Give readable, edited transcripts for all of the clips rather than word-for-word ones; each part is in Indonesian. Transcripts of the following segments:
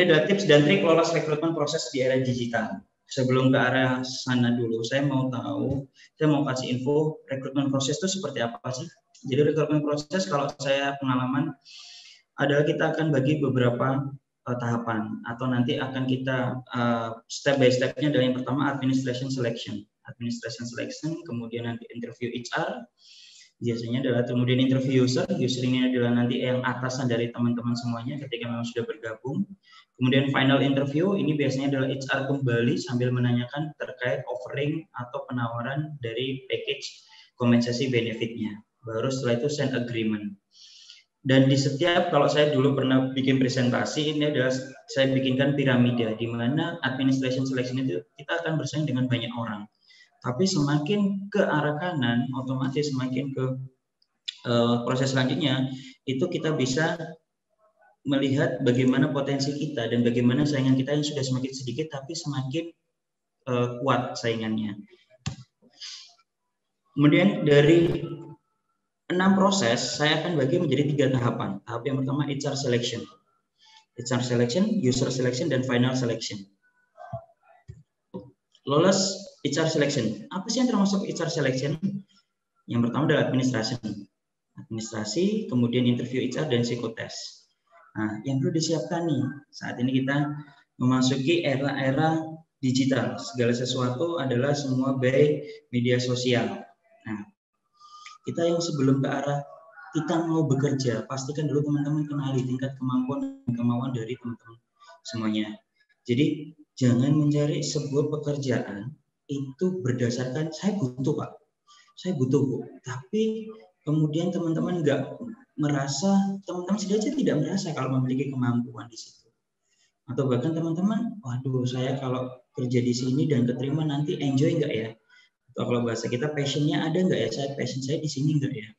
ini adalah tips dan trik lolos rekrutmen proses di era digital. Sebelum ke arah sana dulu, saya mau kasih info rekrutmen proses itu seperti apa sih. Jadi rekrutmen proses kalau saya pengalaman adalah kita akan bagi beberapa tahapan atau nanti akan kita step by stepnya. Dari yang pertama administration selection, kemudian nanti interview HR, biasanya adalah kemudian interview user ini adalah nanti yang atasan dari teman-teman semuanya ketika memang sudah bergabung. Kemudian final interview, ini biasanya adalah HR kembali sambil menanyakan terkait offering atau penawaran dari package kompensasi benefitnya. Baru setelah itu send agreement. Dan di setiap, kalau saya dulu pernah bikin presentasi, ini adalah saya bikinkan piramida, di mana administration selection itu kita akan bersaing dengan banyak orang. Tapi semakin ke arah kanan, otomatis semakin ke proses selanjutnya, itu kita bisa melihat bagaimana potensi kita dan bagaimana saingan kita yang sudah semakin sedikit tapi semakin kuat saingannya. Kemudian dari 6 proses saya akan bagi menjadi 3 tahapan. Tahap yang pertama HR selection, user selection, dan final selection. Lolos HR selection. Apa sih yang termasuk HR selection? Yang pertama adalah administrasi, kemudian interview HR dan psikotes. Nah, yang perlu disiapkan nih, saat ini kita memasuki era digital. Segala sesuatu adalah semua by media sosial. Nah, kita yang sebelum ke arah kita mau bekerja, pastikan dulu teman-teman kenali tingkat kemampuan dan kemauan dari teman-teman semuanya. Jadi, jangan mencari sebuah pekerjaan itu berdasarkan saya butuh Pak, saya butuh Bu. Tapi kemudian teman-teman teman-teman saja tidak merasa kalau memiliki kemampuan di situ. Atau bahkan teman-teman, waduh saya kalau kerja di sini dan keterima nanti enjoy nggak ya? Atau kalau bahasa kita passionnya ada nggak ya? Passion saya di sini nggak ya?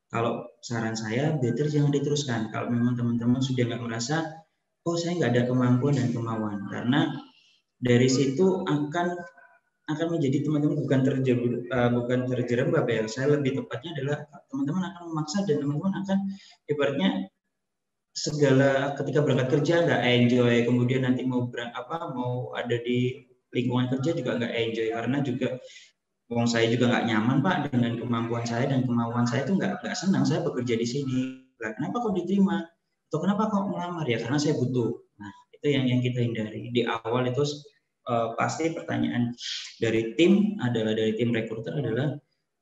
Kalau saran saya, better jangan diteruskan. Kalau memang teman-teman sudah nggak merasa, oh saya nggak ada kemampuan dan kemauan. Karena dari situ akan menjadi teman-teman bukan terjerembab ya. Saya lebih tepatnya adalah teman-teman akan memaksa dan teman-teman akan ibaratnya segala ketika berangkat kerja nggak enjoy, kemudian nanti mau ada di lingkungan kerja juga nggak enjoy karena juga saya juga nggak nyaman Pak dengan kemampuan saya dan kemauan saya itu nggak senang saya bekerja di sini. Kenapa kok diterima? Atau kenapa kok melamar ya? Karena saya butuh. Nah itu yang kita hindari di awal itu. Pasti pertanyaan dari tim rekruter adalah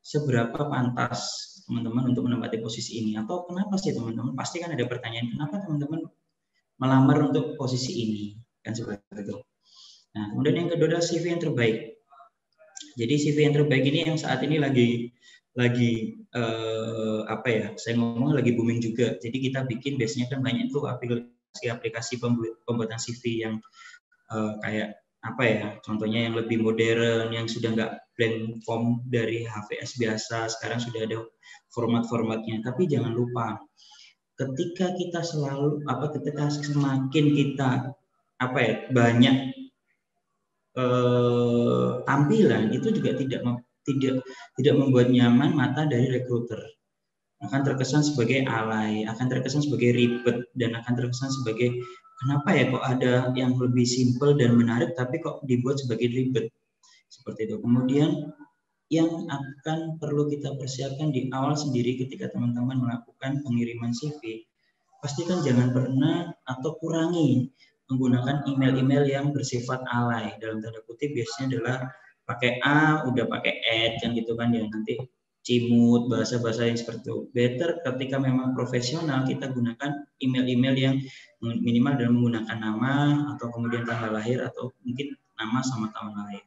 seberapa pantas teman-teman untuk menempati posisi ini, atau kenapa sih teman-teman, pasti kan ada pertanyaan kenapa teman-teman melamar untuk posisi ini kan seperti itu. Nah kemudian yang kedua adalah CV yang terbaik. Jadi CV yang terbaik ini yang saat ini lagi saya ngomong lagi booming juga. Jadi kita bikin biasanya kan banyak tuh aplikasi pembuatan CV yang kayak contohnya yang lebih modern, yang sudah nggak blank form dari HVS biasa, sekarang sudah ada format-formatnya. Tapi jangan lupa, ketika kita semakin kita banyak tampilan, itu juga tidak membuat nyaman mata dari rekruter. Akan terkesan sebagai alay, akan terkesan sebagai ribet, dan akan terkesan sebagai kenapa ya kok ada yang lebih simpel dan menarik tapi kok dibuat sebagai ribet seperti itu. Kemudian yang akan perlu kita persiapkan di awal sendiri ketika teman-teman melakukan pengiriman CV, pastikan jangan pernah atau kurangi menggunakan email-email yang bersifat alay. Dalam tanda kutip biasanya adalah pakai A udah pakai kan gitu kan ya, nanti cimut, bahasa-bahasa yang seperti itu. Better ketika memang profesional kita gunakan email-email yang minimal dalam menggunakan nama atau kemudian tanggal lahir atau mungkin nama sama tahun lahir.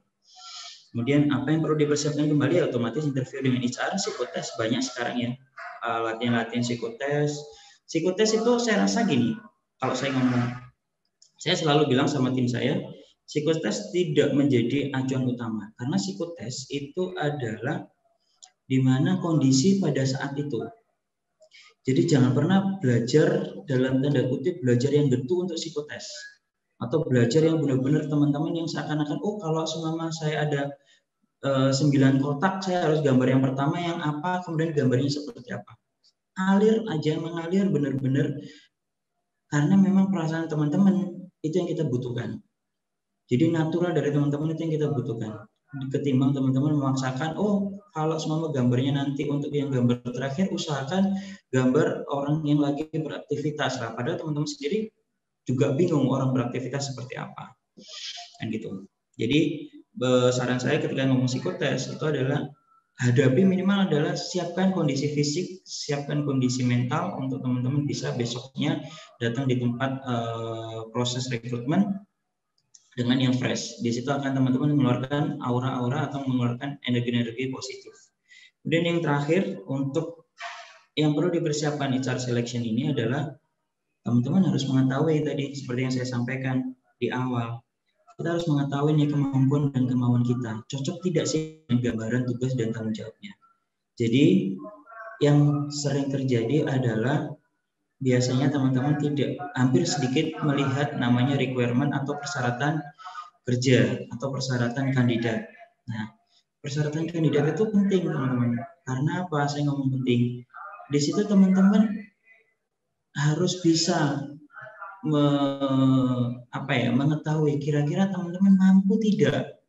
Kemudian apa yang perlu dipersiapkan kembali, otomatis interview dengan HR, psikotes banyak sekarang ya, latihan-latihan psikotes. Psikotes itu saya rasa gini, kalau saya ngomong, saya selalu bilang sama tim saya, psikotes tidak menjadi acuan utama karena psikotes itu adalah di mana kondisi pada saat itu. Jadi jangan pernah belajar dalam tanda kutip belajar yang getu untuk psikotes, atau belajar yang benar-benar teman-teman yang seakan-akan kalau selama saya ada 9 kotak saya harus gambar yang pertama yang apa, kemudian gambarnya seperti apa. Mengalir benar-benar karena memang perasaan teman-teman itu yang kita butuhkan. Jadi natural dari teman-teman itu yang kita butuhkan. Ketimbang teman-teman memaksakan, oh kalau semua gambarnya nanti untuk yang gambar terakhir usahakan gambar orang yang lagi beraktivitas lah. Padahal teman-teman sendiri juga bingung orang beraktivitas seperti apa. Kan gitu. Jadi saran saya ketika ngomong psikotes itu adalah hadapi minimal adalah siapkan kondisi fisik, siapkan kondisi mental untuk teman-teman bisa besoknya datang di tempat proses rekrutmen dengan yang fresh. Di situ akan teman-teman mengeluarkan aura-aura atau mengeluarkan energi-energi positif. Kemudian yang terakhir, untuk yang perlu dipersiapkan HR selection ini adalah teman-teman harus mengetahui tadi seperti yang saya sampaikan di awal. Kita harus mengetahui nih kemampuan dan kemauan kita. Cocok tidak sih dengan gambaran tugas dan tanggung jawabnya. Jadi yang sering terjadi adalah biasanya teman-teman hampir sedikit melihat namanya requirement atau persyaratan kerja atau persyaratan kandidat. Nah, persyaratan kandidat itu penting teman-teman. Karena apa? Saya ngomong penting. Di situ teman-teman harus bisa mengetahui kira-kira teman-teman mampu tidak.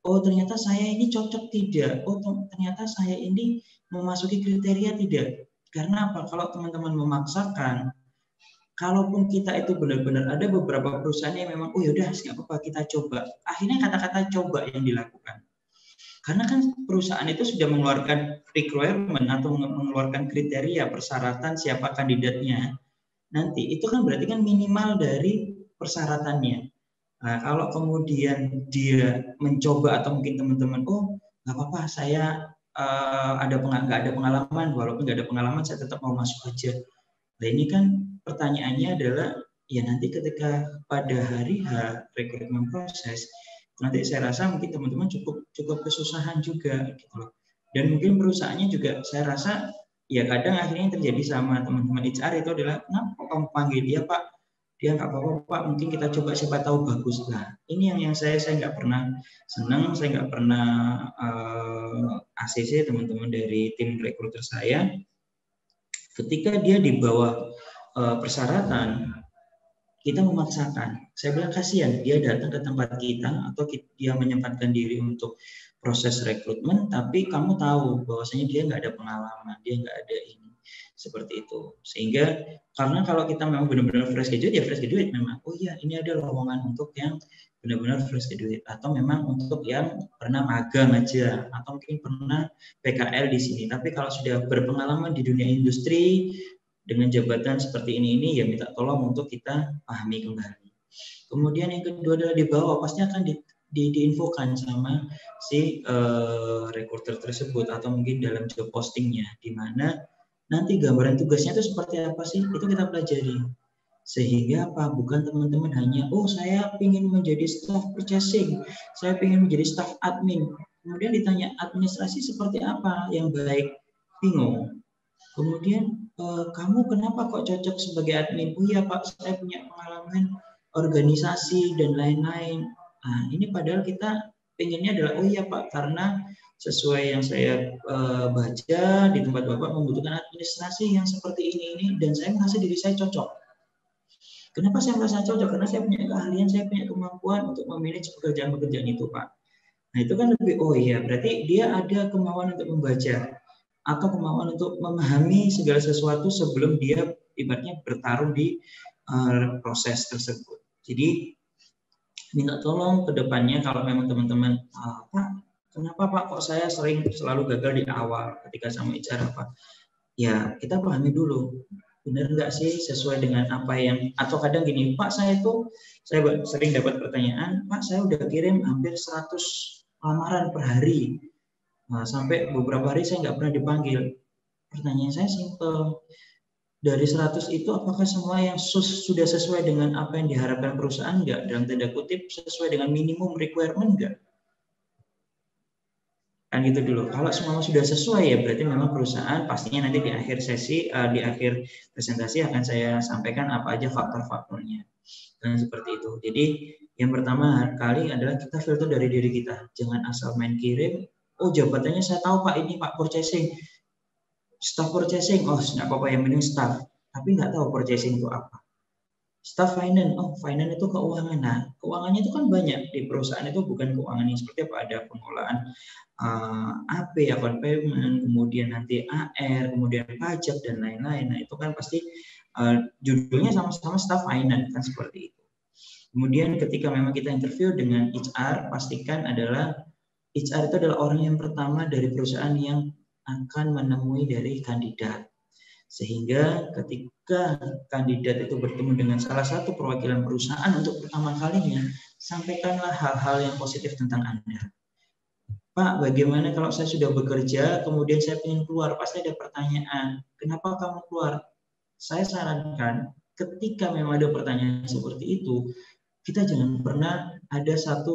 Oh ternyata saya ini cocok tidak. Oh ternyata saya ini memasuki kriteria tidak. Karena apa? Kalau teman-teman memaksakan, kalaupun kita itu benar-benar ada beberapa perusahaan yang memang, oh yaudah nggak apa-apa kita coba. Akhirnya kata-kata coba yang dilakukan. Karena kan perusahaan itu sudah mengeluarkan requirement atau mengeluarkan kriteria persyaratan siapa kandidatnya. Nanti itu kan berarti kan minimal dari persyaratannya. Nah, kalau kemudian dia mencoba atau mungkin teman-teman, oh nggak apa-apa, saya nggak ada pengalaman, walaupun nggak ada pengalaman saya tetap mau masuk aja. Nah ini kan pertanyaannya adalah, ya nanti ketika pada hari H rekrutmen proses, nanti saya rasa mungkin teman-teman cukup kesusahan juga gitu loh. Dan mungkin perusahaannya juga saya rasa ya kadang akhirnya yang terjadi sama teman-teman HR itu adalah, kenapa kamu panggil dia Pak? Dia nggak apa-apa Pak, mungkin kita coba siapa tahu bagus. Nah ini yang saya nggak pernah senang, saya nggak pernah ACC teman-teman dari tim rekruter saya. Ketika dia di bawah persyaratan, kita memaksakan. Saya bilang kasihan, dia datang ke tempat kita atau dia menyempatkan diri untuk proses rekrutmen, tapi kamu tahu bahwasanya dia nggak ada pengalaman, dia nggak ada ini, seperti itu. Sehingga karena kalau kita memang benar-benar fresh graduate, ya fresh graduate memang, oh iya ini ada lowongan untuk yang benar-benar fresh graduate, atau memang untuk yang pernah magang aja, atau mungkin pernah PKL di sini. Tapi kalau sudah berpengalaman di dunia industri dengan jabatan seperti ini ya minta tolong untuk kita pahami kembali. Kemudian yang kedua adalah di bawah pasti akan diinfokan sama si recruiter tersebut atau mungkin dalam job postingnya, di mana nanti gambaran tugasnya itu seperti apa sih, itu kita pelajari. Sehingga apa? Bukan teman-teman hanya, oh saya ingin menjadi staff purchasing, saya ingin menjadi staff admin. Kemudian ditanya administrasi seperti apa yang baik, bingung. Kemudian kamu kenapa kok cocok sebagai admin? Oh iya Pak, saya punya pengalaman organisasi dan lain-lain. Nah ini padahal kita pengennya adalah, oh iya Pak, karena sesuai yang saya baca di tempat Bapak membutuhkan administrasi yang seperti ini dan saya merasa diri saya cocok. Kenapa saya merasa cocok? Karena saya punya keahlian, saya punya kemampuan untuk memanage pekerjaan-pekerjaan itu Pak. Nah itu kan lebih, oh iya berarti dia ada kemauan untuk membaca atau kemauan untuk memahami segala sesuatu sebelum dia ibaratnya bertarung di proses tersebut. Jadi minta tolong ke depannya kalau memang teman-teman, Pak, kenapa Pak kok saya selalu gagal di awal ketika sama HR Pak? Ya kita pahami dulu, benar nggak sih sesuai dengan apa yang, atau kadang gini, Pak saya sering dapat pertanyaan, Pak saya udah kirim hampir 100 lamaran per hari. Nah, sampai beberapa hari saya nggak pernah dipanggil. Pertanyaan saya simpel. Dari 100 itu apakah semua yang sudah sesuai dengan apa yang diharapkan perusahaan nggak? Dalam tanda kutip sesuai dengan minimum requirement nggak? Kan gitu dulu. Kalau semua sudah sesuai ya berarti memang perusahaan pastinya nanti di akhir sesi, di akhir presentasi akan saya sampaikan apa aja faktor-faktornya. Dan seperti itu. Jadi yang pertama kali adalah kita filter dari diri kita. Jangan asal main kirim. Oh jabatannya saya tahu Pak, ini Pak purchasing, staff purchasing, oh nggak apa-apa yang penting staff, tapi nggak tahu purchasing itu apa. Staff finance, oh finance itu keuangan. Nah, keuangannya itu kan banyak di perusahaan itu, bukan keuangan yang seperti apa, ada pengelolaan AP, account payment, kemudian nanti AR, kemudian pajak dan lain-lain. Nah, itu kan pasti judulnya sama-sama staff finance kan seperti itu. Kemudian ketika memang kita interview dengan HR, pastikan adalah HR itu adalah orang yang pertama dari perusahaan yang akan menemui dari kandidat. Sehingga ketika kandidat itu bertemu dengan salah satu perwakilan perusahaan untuk pertama kalinya, sampaikanlah hal-hal yang positif tentang Anda. Pak, bagaimana kalau saya sudah bekerja, kemudian saya ingin keluar, pasti ada pertanyaan, kenapa kamu keluar? Saya sarankan, ketika memang ada pertanyaan seperti itu, kita jangan pernah ada 1-2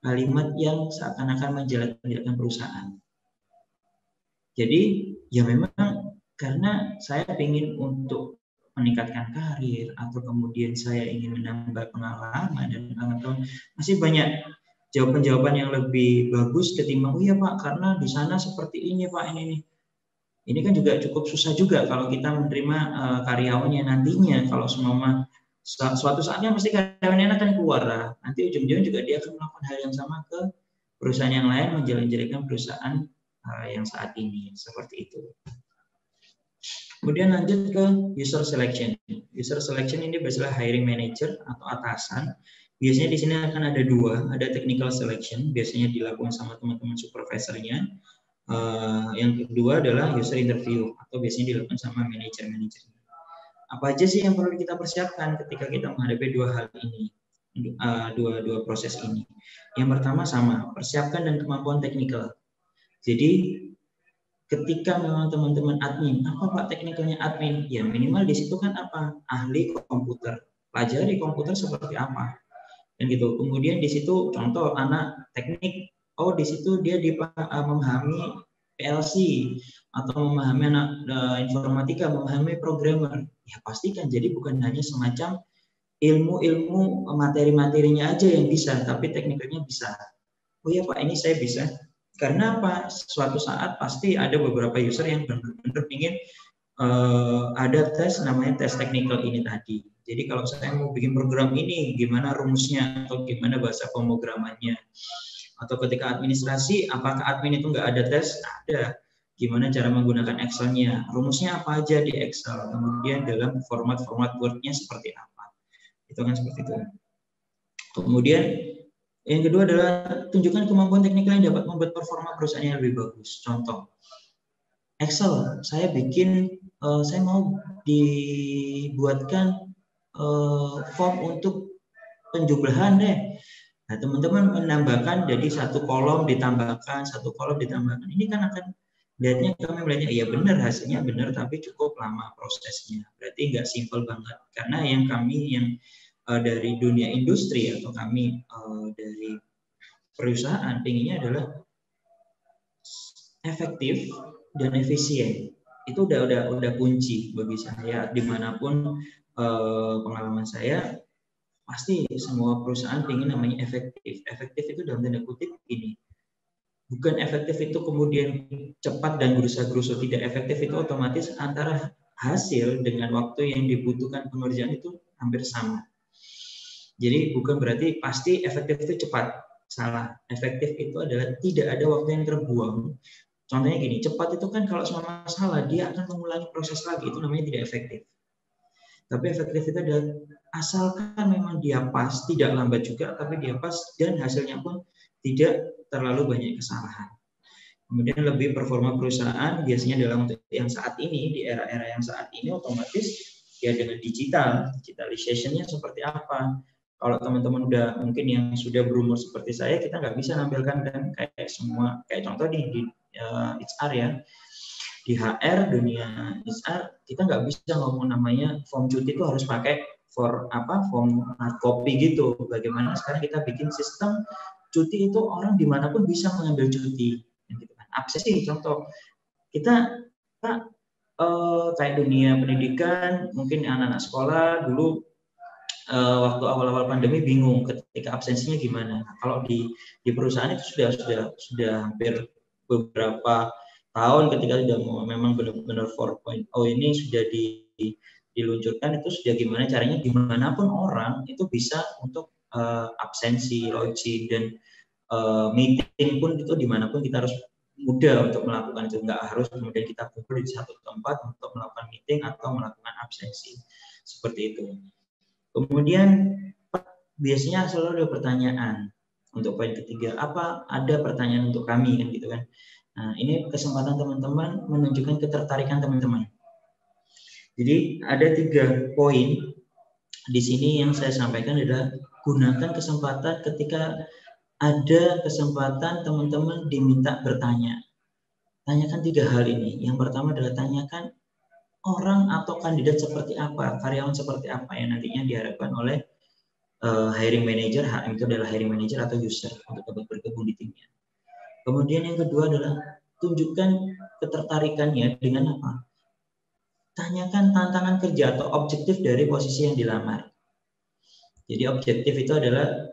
kalimat yang seakan-akan menjelek-jelekan perusahaan. Jadi, ya memang karena saya ingin untuk meningkatkan karir atau kemudian saya ingin menambah pengalaman dan pengetahuan, masih banyak jawaban-jawaban yang lebih bagus ketimbang, oh iya Pak, karena di sana seperti ini Pak, ini. Ini kan juga cukup susah juga kalau kita menerima karyawannya nantinya. Kalau semua suatu saatnya pasti karyawannya akan keluar lah. Nanti ujung-ujung juga dia akan melakukan hal yang sama ke perusahaan yang lain, menjelek-jelekan perusahaan yang saat ini. Seperti itu. Kemudian lanjut ke user selection. User selection ini biasanya hiring manager atau atasan. Biasanya di sini akan ada 2, ada technical selection, biasanya dilakukan sama teman-teman supervisornya. Yang kedua adalah user interview atau biasanya dilakukan sama manajer-manajer. Apa aja sih yang perlu kita persiapkan ketika kita menghadapi 2 hal ini, dua proses ini? Yang pertama sama, persiapkan dan kemampuan teknikal. Jadi ketika memang teman-teman admin, apa Pak teknikalnya admin? Ya minimal di situ kan apa? Ahli komputer. Pelajari komputer seperti apa. Dan gitu. Kemudian di situ contoh anak teknik, oh di situ dia memahami PLC atau memahami anak informatika, memahami programmer. Ya pastikan jadi bukan hanya semacam ilmu-ilmu materi-materinya aja yang bisa, tapi teknikalnya bisa. Oh ya Pak, ini saya bisa. Karena apa? Suatu saat pasti ada beberapa user yang benar-benar ingin ada tes namanya tes technical ini tadi. Jadi kalau saya mau bikin program ini, gimana rumusnya atau gimana bahasa pemrogramannya? Atau ketika administrasi, apakah admin itu nggak ada tes? Ada. Gimana cara menggunakan Excel-nya? Rumusnya apa aja di Excel? Kemudian dalam format-format Word-nya seperti apa? Itu kan seperti itu. Kemudian yang kedua adalah tunjukkan kemampuan teknikal yang dapat membuat performa perusahaan yang lebih bagus. Contoh, Excel, saya bikin, saya mau dibuatkan form untuk penjumlahan deh. Nah, teman-teman menambahkan jadi 1 kolom ditambahkan, 1 kolom ditambahkan. Ini kan akan lihatnya kami melihatnya, iya benar hasilnya benar, tapi cukup lama prosesnya. Berarti nggak simpel banget. Karena yang kami yang dari dunia industri atau kami dari perusahaan pinginnya adalah efektif dan efisien. Itu udah kunci bagi saya dimanapun pengalaman saya, pasti semua perusahaan ingin namanya efektif. Efektif itu dalam tanda kutip ini, bukan efektif itu kemudian cepat dan gerusa-gerusu, tidak. Efektif itu otomatis antara hasil dengan waktu yang dibutuhkan pengerjaan itu hampir sama. Jadi bukan berarti pasti efektif itu cepat, salah. Efektif itu adalah tidak ada waktu yang terbuang. Contohnya gini, cepat itu kan kalau semua masalah dia akan mengulangi proses lagi, itu namanya tidak efektif. Tapi efektif itu adalah asalkan memang dia pas, tidak lambat juga, tapi dia pas dan hasilnya pun tidak terlalu banyak kesalahan. Kemudian lebih performa perusahaan biasanya dalam untuk yang saat ini, di era-era yang saat ini otomatis ya dengan digitalization-nya seperti apa. Kalau teman-teman udah mungkin yang sudah berumur seperti saya, kita nggak bisa nampilkan kan kayak semua, kayak contoh di HR ya. Di HR, dunia HR, kita nggak bisa ngomong namanya form cuti itu harus pakai form hard copy gitu. Bagaimana sekarang kita bikin sistem cuti itu orang dimanapun bisa mengambil cuti. Akses sih contoh. Kita kayak dunia pendidikan, mungkin anak-anak sekolah dulu waktu awal-awal pandemi bingung ketika absensinya gimana. Kalau di perusahaan itu sudah hampir beberapa tahun ketika sudah memang benar-benar 4.0 ini sudah diluncurkan itu sudah gimana caranya dimanapun orang itu bisa untuk absensi, login, dan meeting pun itu dimanapun kita harus mudah untuk melakukan itu, nggak harus kemudian kita kumpul di satu tempat untuk melakukan meeting atau melakukan absensi seperti itu. Kemudian biasanya selalu ada pertanyaan untuk poin ketiga, apa ada pertanyaan untuk kami kan gitu kan. Nah, ini kesempatan teman-teman menunjukkan ketertarikan teman-teman. Jadi ada 3 poin di sini yang saya sampaikan adalah gunakan kesempatan ketika ada kesempatan teman-teman diminta bertanya. Tanyakan 3 hal ini. Yang pertama adalah tanyakan orang atau kandidat seperti apa, karyawan seperti apa yang nantinya diharapkan oleh hiring manager. HM itu adalah hiring manager atau user untuk dapat bergabung di timnya. Kemudian yang kedua adalah tunjukkan ketertarikannya dengan apa? Tanyakan tantangan kerja atau objektif dari posisi yang dilamar. Jadi objektif itu adalah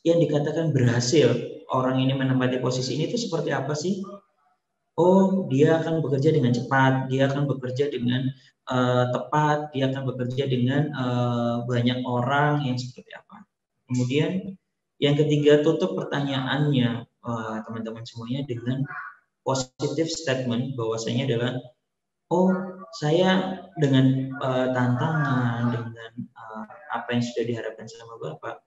yang dikatakan berhasil orang ini menempati posisi ini itu seperti apa sih? Oh, dia akan bekerja dengan cepat, dia akan bekerja dengan tepat, dia akan bekerja dengan banyak orang yang seperti apa. Kemudian yang ketiga, tutup pertanyaannya teman-teman semuanya dengan positive statement bahwasanya adalah oh, saya dengan tantangan, dengan apa yang sudah diharapkan sama Bapak,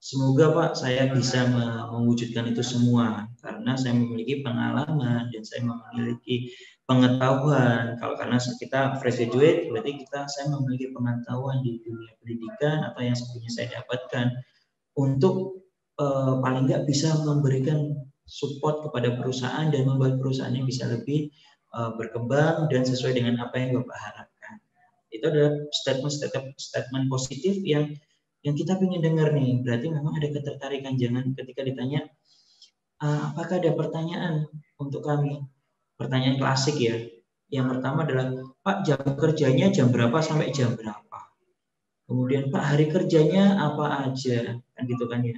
semoga Pak saya bisa mewujudkan itu semua karena saya memiliki pengalaman dan saya memiliki pengetahuan. Kalau karena kita fresh graduate berarti saya memiliki pengetahuan di dunia pendidikan atau yang sebelumnya saya dapatkan untuk paling nggak bisa memberikan support kepada perusahaan dan membuat perusahaannya bisa lebih berkembang dan sesuai dengan apa yang Bapak harapkan. Itu adalah statement positif yang kita ingin dengar nih. Berarti memang ada ketertarikan. Jangan ketika ditanya apakah ada pertanyaan untuk kami, pertanyaan klasik ya. Yang pertama adalah Pak, jam kerjanya jam berapa sampai jam berapa, kemudian Pak hari kerjanya apa aja, kan gitu kan ya.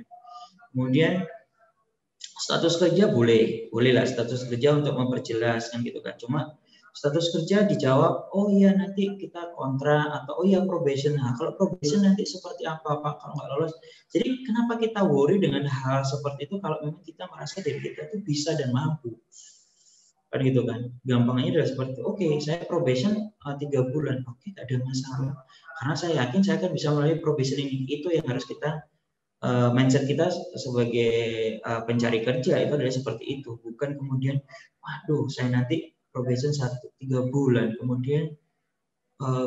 Kemudian status kerja bolehlah status kerja untuk memperjelas kan gitu kan. Cuma status kerja dijawab, oh iya nanti kita kontrak atau oh iya probation. Nah, kalau probation nanti seperti apa Pak kalau nggak lolos. Jadi kenapa kita worry dengan hal seperti itu kalau memang kita merasa diri kita itu bisa dan mampu. Kan gitu kan. Gampangnya adalah seperti itu. Oke, saya probation 3 bulan. Oke, tidak ada masalah. Karena saya yakin saya akan bisa melalui probation ini. Itu yang harus kita mindset kita sebagai pencari kerja itu adalah seperti itu, bukan kemudian waduh saya nanti probation 3 bulan kemudian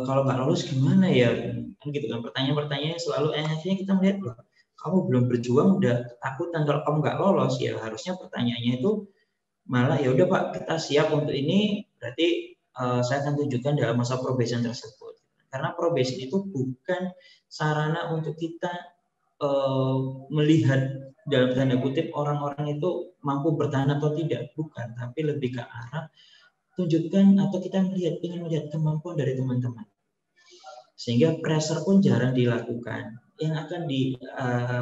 kalau nggak lolos gimana ya, kan gitu kan. Pertanyaan-pertanyaan selalu akhirnya kita melihat loh, kamu belum berjuang udah ketakutan kalau kamu nggak lolos. Ya harusnya pertanyaannya itu malah ya udah Pak kita siap untuk ini, berarti saya akan tunjukkan dalam masa probation tersebut, karena probation itu bukan sarana untuk kita melihat dalam tanda kutip orang-orang itu mampu bertahan atau tidak, bukan, tapi lebih ke arah tunjukkan atau kita ingin melihat kemampuan dari teman-teman, sehingga pressure pun jarang dilakukan. Yang akan di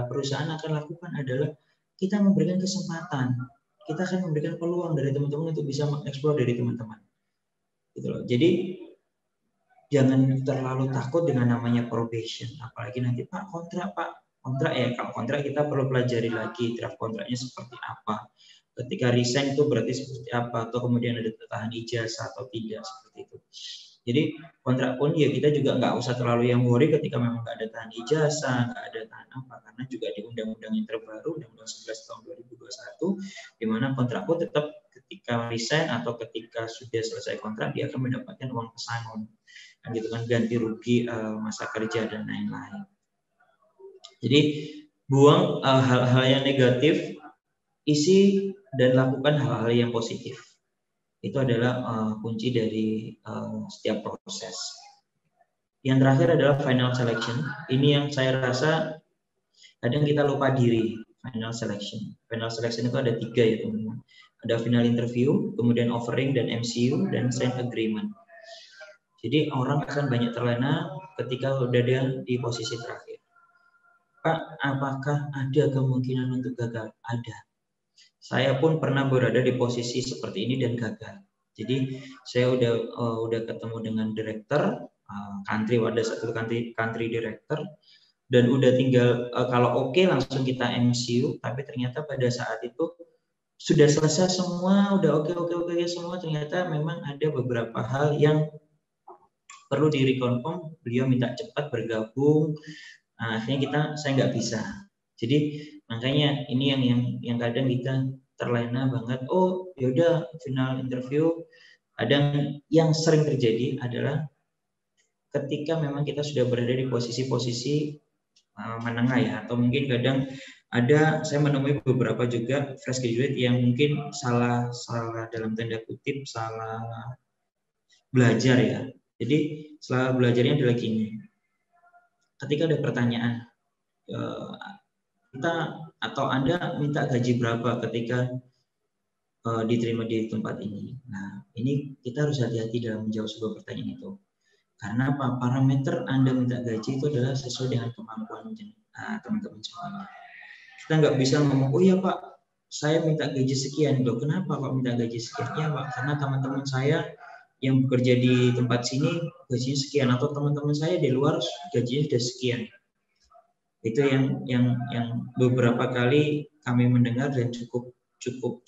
perusahaan akan lakukan adalah kita memberikan kesempatan, kita akan memberikan peluang dari teman-teman untuk bisa mengeksplor dari teman-teman, gitu loh. Jadi jangan terlalu takut dengan namanya probation, apalagi nanti Pak kontrak ya. Kalau kontrak kita perlu pelajari lagi draft kontraknya seperti apa, ketika resign itu berarti seperti apa, atau kemudian ada tahan ijazah atau tidak, seperti itu. Jadi kontrak pun ya kita juga nggak usah terlalu yang worry ketika memang nggak ada tahan ijazah, nggak ada tahan apa, karena juga di undang-undang yang terbaru, Undang-Undang 11 tahun 2021, di mana kontrak pun tetap ketika resign atau ketika sudah selesai kontrak dia akan mendapatkan uang pesangon, kan gitu kan, ganti rugi masa kerja dan lain-lain. Jadi buang hal-hal yang negatif, isi dan lakukan hal-hal yang positif. Itu adalah kunci dari setiap proses. Yang terakhir adalah final selection. Ini yang saya rasa kadang kita lupa diri. Final selection. Final selection itu ada 3 ya teman-teman. Ada final interview, kemudian offering dan MCU, dan sign agreement. Jadi orang akan banyak terlena ketika sudah ada di posisi terakhir. Pak, apakah ada kemungkinan untuk gagal? Ada. Saya pun pernah berada di posisi seperti ini dan gagal. Jadi saya udah ketemu dengan direktur, country, ada satu country director, dan udah tinggal kalau oke langsung kita MCU, tapi ternyata pada saat itu sudah selesai semua, udah oke semua, ternyata memang ada beberapa hal yang perlu di-reconfirm, beliau minta cepat bergabung, akhirnya saya nggak bisa. Jadi makanya ini yang kadang kita terlena banget, oh yaudah final interview. Kadang yang sering terjadi adalah ketika memang kita sudah berada di posisi-posisi menengah ya, atau mungkin kadang saya menemui beberapa juga fresh graduate yang mungkin salah dalam tanda kutip salah belajar ya. Jadi salah belajarnya adalah gini, ketika ada pertanyaan kita atau Anda minta gaji berapa ketika diterima di tempat ini. Nah, ini kita harus hati-hati dalam menjawab sebuah pertanyaan itu. Karena apa? Parameter Anda minta gaji itu adalah sesuai dengan kemampuan teman-teman semuanya. Kita nggak bisa ngomong, oh ya Pak, saya minta gaji sekian. Loh, kenapa Pak minta gaji sekian? Ya Pak, karena teman-teman saya yang bekerja di tempat sini gajinya sekian, atau teman-teman saya di luar gajinya sudah sekian. Itu yang beberapa kali kami mendengar dan cukup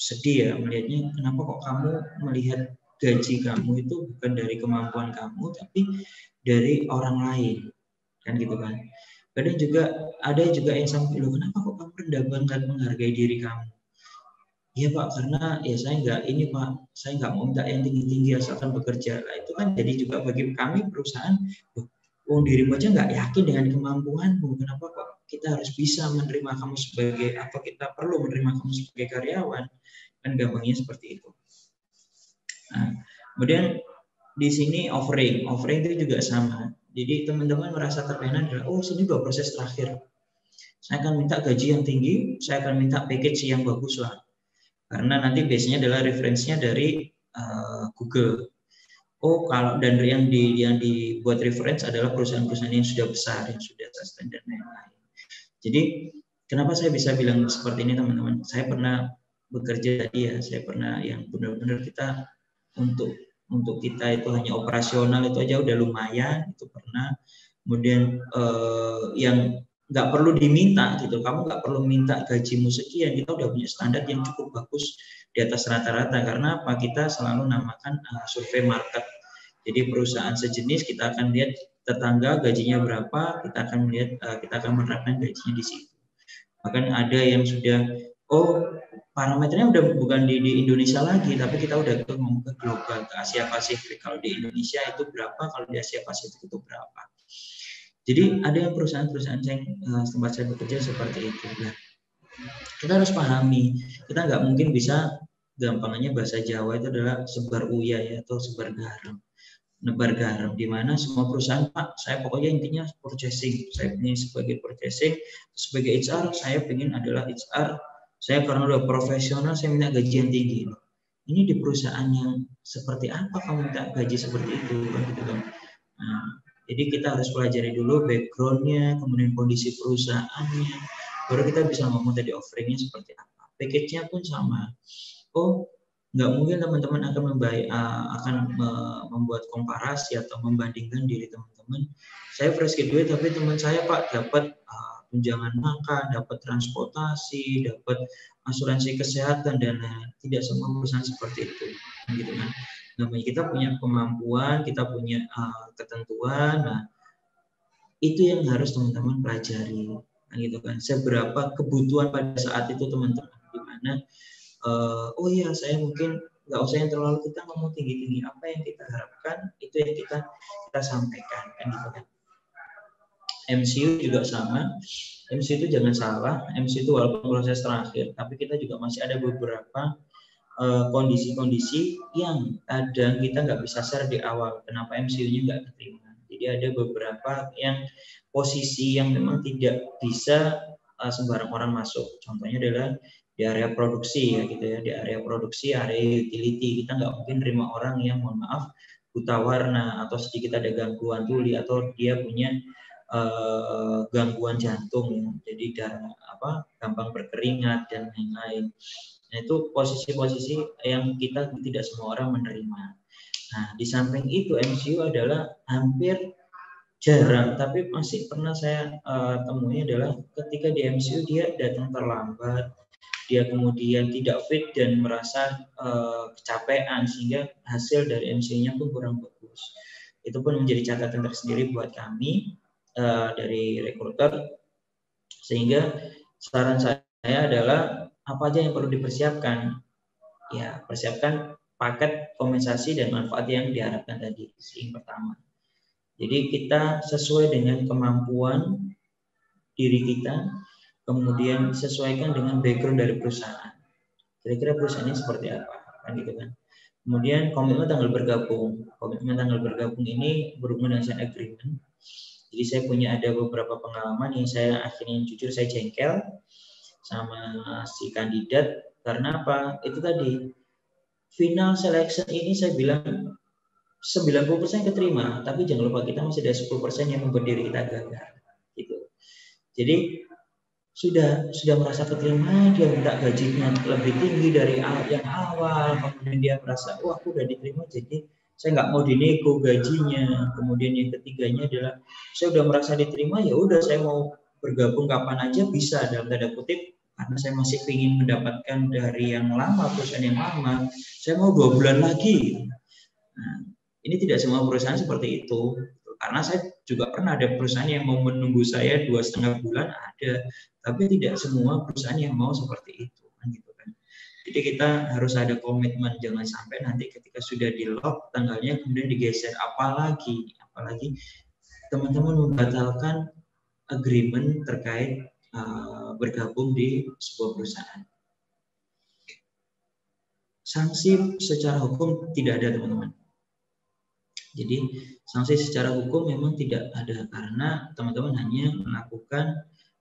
sedih ya melihatnya, kenapa kok kamu melihat gaji kamu itu bukan dari kemampuan kamu tapi dari orang lain, kan gitu kan. Kadang juga ada yang sampai, loh kenapa kok kamu rendah banget menghargai diri kamu? Iya Pak, karena ya saya nggak mau minta yang tinggi-tinggi asalkan bekerja. Nah, itu kan jadi juga bagi kami perusahaan, dirimu aja nggak yakin dengan kemampuanmu, kenapa kok kita harus bisa menerima kamu sebagai, atau kita perlu menerima kamu sebagai karyawan, kan gampangnya seperti itu. Nah, kemudian di sini offering itu juga sama. Jadi teman-teman merasa terlena adalah, oh sini juga proses terakhir. Saya akan minta gaji yang tinggi, saya akan minta package yang bagus lah. Karena nanti biasanya adalah referensinya dari Google. Oh, kalau dan yang dibuat reference adalah perusahaan-perusahaan yang sudah besar, yang sudah trusted dan lain-lain. Jadi kenapa saya bisa bilang seperti ini teman-teman? Saya pernah bekerja tadi ya, saya pernah yang benar-benar kita untuk kita itu hanya operasional itu aja udah lumayan, itu pernah. Kemudian yang nggak perlu diminta gitu, kamu nggak perlu minta gajimu sekian, kita udah punya standar yang cukup bagus di atas rata-rata. Karena apa? Kita selalu namakan survei market. Jadi perusahaan sejenis kita akan lihat tetangga gajinya berapa, kita akan menerapkan gajinya di situ. Bahkan ada yang sudah, parameternya udah bukan di Indonesia lagi, tapi kita udah ngomong ke global, ke Asia Pasifik. Kalau di Indonesia itu berapa, kalau di Asia Pasifik itu berapa. Jadi ada yang perusahaan-perusahaan tempat saya bekerja seperti itu. Nah, kita harus pahami, kita nggak mungkin bisa, gampangnya bahasa Jawa itu adalah sebar uya ya, atau sebar garam, nebar garam, di mana semua perusahaan, Pak, saya pokoknya intinya purchasing, saya ingin sebagai purchasing, sebagai HR, saya ingin adalah HR, saya karena udah profesional, saya minta gaji yang tinggi. Ini di perusahaan yang seperti apa kamu minta gaji seperti itu, kan gitu kan. Nah, jadi kita harus pelajari dulu background-nya, kemudian kondisi perusahaannya, baru kita bisa ngomong tadi offeringnya seperti apa. Package-nya pun sama. Oh, nggak mungkin teman-teman akan membuat komparasi atau membandingkan diri teman-teman. Saya fresh graduate tapi teman saya Pak dapat tunjangan makan, dapat transportasi, dapat asuransi kesehatan dan tidak semua perusahaan seperti itu, gitu kan. Namanya kita punya kemampuan, kita punya ketentuan. Nah, itu yang harus teman-teman pelajari, gitu kan. Seberapa kebutuhan pada saat itu teman-teman, di mana oh iya saya mungkin nggak usah yang terlalu kita ngomong tinggi-tinggi, apa yang kita harapkan itu yang kita sampaikan, kan gitu kan. MCU juga sama. MCU itu jangan salah, MCU itu walaupun proses terakhir, tapi kita juga masih ada beberapa kondisi-kondisi yang kadang kita nggak bisa share di awal. Kenapa MCU-nya nggak keterima? Jadi ada beberapa yang posisi yang memang tidak bisa sembarang orang masuk. Contohnya adalah di area produksi ya gitu ya, di area produksi, area utility. Kita nggak mungkin terima orang yang mohon maaf buta warna atau sedikit ada gangguan tuli atau dia punya gangguan jantung, jadi gampang berkeringat dan lain-lain. Nah, itu posisi-posisi yang kita tidak semua orang menerima. Nah, di samping itu MCU adalah hampir jarang, tapi masih pernah saya temui adalah ketika di MCU dia datang terlambat, dia kemudian tidak fit dan merasa kecapean sehingga hasil dari MCU-nya pun kurang bagus. Itu pun menjadi catatan tersendiri buat kami dari rekruter, sehingga saran saya adalah apa aja yang perlu dipersiapkan. Ya, persiapkan paket kompensasi dan manfaat yang diharapkan tadi. Yang pertama. Jadi kita sesuai dengan kemampuan diri kita, kemudian sesuaikan dengan background dari perusahaan. Kira-kira perusahaannya seperti apa, kan gitu kan. Kemudian komitmen tanggal bergabung. Komitmen tanggal bergabung ini berhubungan dengan sign agreement. Jadi saya punya ada beberapa pengalaman yang saya akhirnya jujur saya jengkel sama si kandidat karena apa? Itu tadi final selection ini saya bilang 90% keterima, tapi jangan lupa kita masih ada 10% yang membuat diri kita gagal. Gitu. Jadi sudah merasa keterima, dia minta gajinya lebih tinggi dari yang awal, kemudian dia merasa, wah aku udah diterima, jadi saya nggak mau dinego gajinya. Kemudian yang ketiganya adalah saya udah merasa diterima, ya udah saya mau bergabung kapan aja bisa dalam tanda kutip, karena saya masih ingin mendapatkan dari yang lama, perusahaan yang lama, saya mau 2 bulan lagi. Nah, ini tidak semua perusahaan seperti itu, karena saya juga pernah ada perusahaan yang mau menunggu saya 2,5 bulan ada, tapi tidak semua perusahaan yang mau seperti itu, kan gitu kan. Jadi kita harus ada komitmen, jangan sampai nanti ketika sudah di lock tanggalnya kemudian digeser, apalagi teman-teman membatalkan agreement terkait bergabung di sebuah perusahaan. Sanksi secara hukum tidak ada, teman-teman. Jadi sanksi secara hukum memang tidak ada karena teman-teman hanya melakukan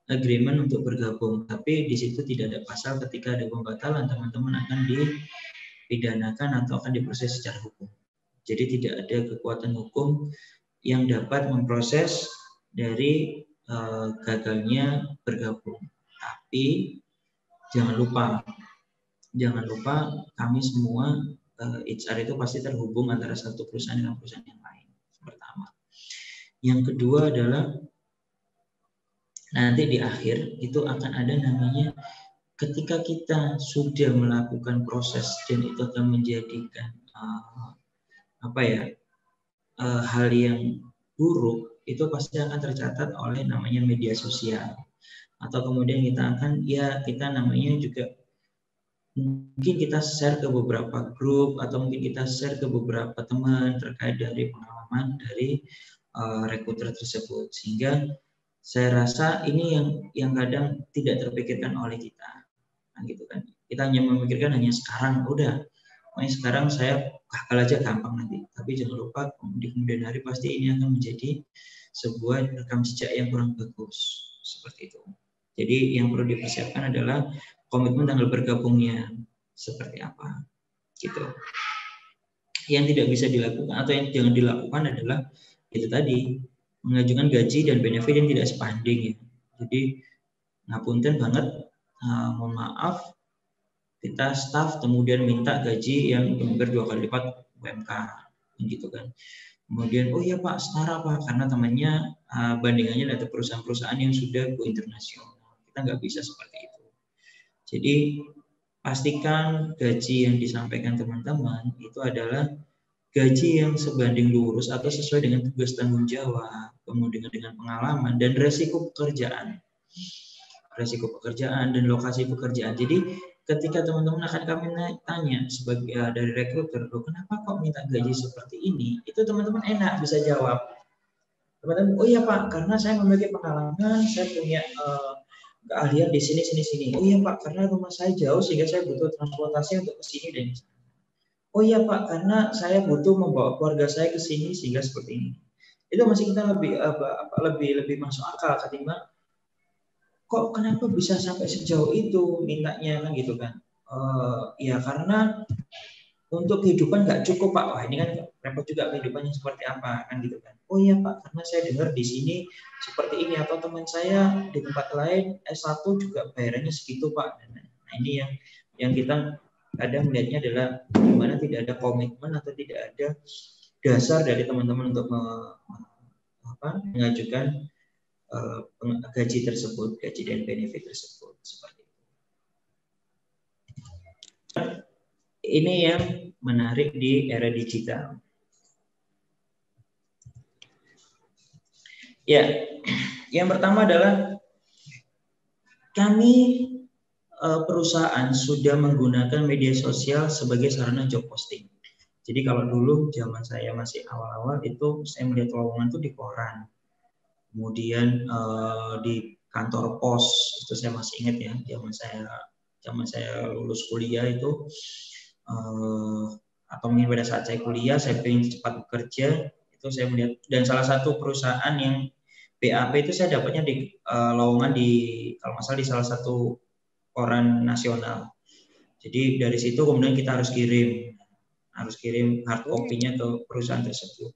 agreement untuk bergabung, tapi di situ tidak ada pasal ketika ada pembatalan teman-teman akan dipidanakan atau akan diproses secara hukum. Jadi tidak ada kekuatan hukum yang dapat memproses dari gagalnya bergabung. Tapi jangan lupa kami semua HR itu pasti terhubung antara satu perusahaan dengan perusahaan yang lain. Pertama. Yang kedua adalah nanti di akhir itu akan ada namanya ketika kita sudah melakukan proses dan itu akan menjadikan hal yang buruk, itu pasti akan tercatat oleh namanya media sosial. Atau kemudian kita namanya juga mungkin kita share ke beberapa grup atau mungkin kita share ke beberapa teman terkait dari pengalaman dari rekruter tersebut, sehingga saya rasa ini yang kadang tidak terpikirkan oleh kita, kan gitu kan. Kita hanya memikirkan hanya sekarang, udah sekarang saya gagal aja gampang nanti, tapi jangan lupa di kemudian hari pasti ini akan menjadi sebuah rekam jejak yang kurang bagus, seperti itu. Jadi yang perlu dipersiapkan adalah komitmen tanggal bergabungnya seperti apa, gitu. Yang tidak bisa dilakukan atau yang jangan dilakukan adalah itu tadi, mengajukan gaji dan benefit yang tidak sebanding ya. Jadi ngapunten banget, mohon maaf, kita staff kemudian minta gaji yang hampir 2 kali lipat UMK, gitu kan. Kemudian oh iya Pak setara Pak, karena temannya bandingannya ada perusahaan-perusahaan yang sudah go internasional. Kita nggak bisa seperti itu. Jadi pastikan gaji yang disampaikan teman-teman itu adalah gaji yang sebanding lurus atau sesuai dengan tugas tanggung jawab, kemudian dengan pengalaman dan resiko pekerjaan dan lokasi pekerjaan. Jadi ketika teman-teman akan kami tanya sebagai dari rekruter, kenapa kok minta gaji seperti ini? Itu teman-teman enak bisa jawab. Teman-teman, oh iya Pak, karena saya memiliki pengalaman, saya punya keahlian di sini. Oh iya Pak, karena rumah saya jauh sehingga saya butuh transportasi untuk ke sini dan sana. Oh iya Pak, karena saya butuh membawa keluarga saya ke sini sehingga seperti ini. Itu masih kita lebih masuk akal ketimbang kok kenapa bisa sampai sejauh itu mintanya kan gitu kan. Ya karena untuk kehidupan nggak cukup Pak. Wah ini kan repot juga kehidupannya seperti apa kan gitu kan. Oh iya Pak, karena saya dengar di sini seperti ini, atau teman saya di tempat lain S1 juga bayarannya segitu Pak. Nah ini yang kita kadang melihatnya adalah di mana tidak ada komitmen atau tidak ada dasar dari teman-teman untuk mengajukan gaji tersebut, gaji dan benefit tersebut, seperti itu. Ini yang menarik di era digital. Ya, yang pertama adalah kami perusahaan sudah menggunakan media sosial sebagai sarana job posting. Jadi kalau dulu zaman saya masih awal-awal itu saya melihat lowongan itu di koran, kemudian di kantor pos, itu saya masih ingat ya, zaman saya lulus kuliah itu atau mungkin pada saat saya kuliah saya ingin cepat bekerja, itu saya melihat, dan salah satu perusahaan yang BAP itu saya dapatnya di lowongan di kalau nggak salah di salah satu koran nasional. Jadi dari situ kemudian kita harus kirim hard copy-nya ke perusahaan tersebut.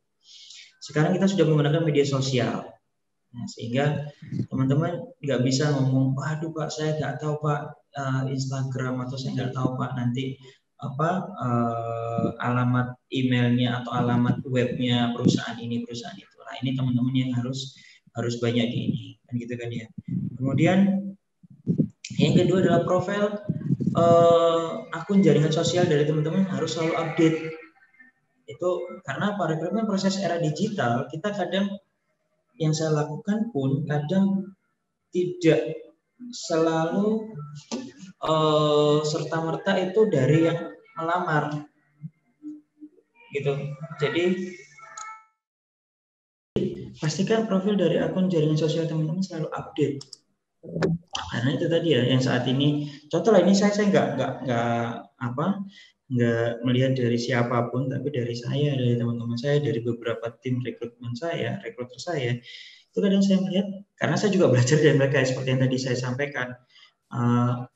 Sekarang kita sudah menggunakan media sosial, nah, sehingga teman-teman nggak bisa ngomong, waduh Pak saya nggak tahu Pak Instagram, atau saya nggak tahu Pak nanti alamat emailnya atau alamat webnya perusahaan ini perusahaan itu. Nah ini teman-teman yang harus banyak di ini, kan gitu kan ya. Kemudian yang kedua adalah profil akun jaringan sosial dari teman-teman harus selalu update. Itu karena apa? Rekrutmen proses era digital, kita kadang yang saya lakukan pun kadang tidak selalu serta-merta itu dari yang melamar gitu. Jadi pastikan profil dari akun jaringan sosial teman-teman selalu update. Karena itu tadi ya, yang saat ini contoh lah, ini saya nggak melihat dari siapapun, tapi dari saya, dari teman-teman saya, dari beberapa tim rekrutmen saya, rekruter saya, itu kadang saya melihat, karena saya juga belajar dari mereka seperti yang tadi saya sampaikan,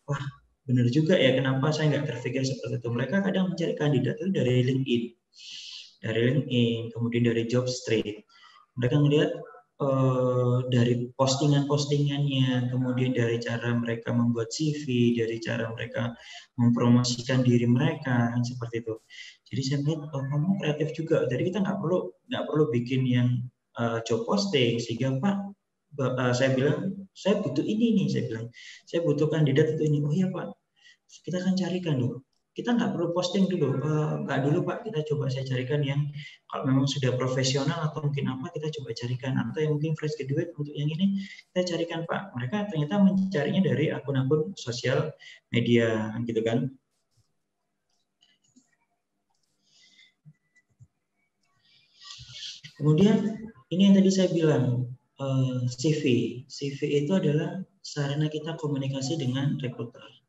wah benar juga ya, kenapa saya nggak terpikir seperti itu. Mereka kadang mencari kandidat itu dari LinkedIn, kemudian dari Jobstreet. Mereka melihat dari postingan-postingannya, kemudian dari cara mereka membuat CV, dari cara mereka mempromosikan diri mereka, seperti itu. Jadi saya melihat kamu kreatif juga. Jadi kita nggak perlu bikin yang job posting, sehingga Pak, saya bilang saya butuh ini nih, saya butuh kandidat itu ini. Oh iya Pak, kita akan carikan dulu. Kita nggak perlu posting dulu, nggak dulu Pak, kita coba saya carikan yang kalau memang sudah profesional atau mungkin apa, kita coba carikan, atau yang mungkin fresh graduate untuk yang ini kita carikan Pak. Mereka ternyata mencarinya dari akun-akun sosial media, gitu kan. Kemudian ini yang tadi saya bilang, CV itu adalah sarana kita komunikasi dengan rekruter.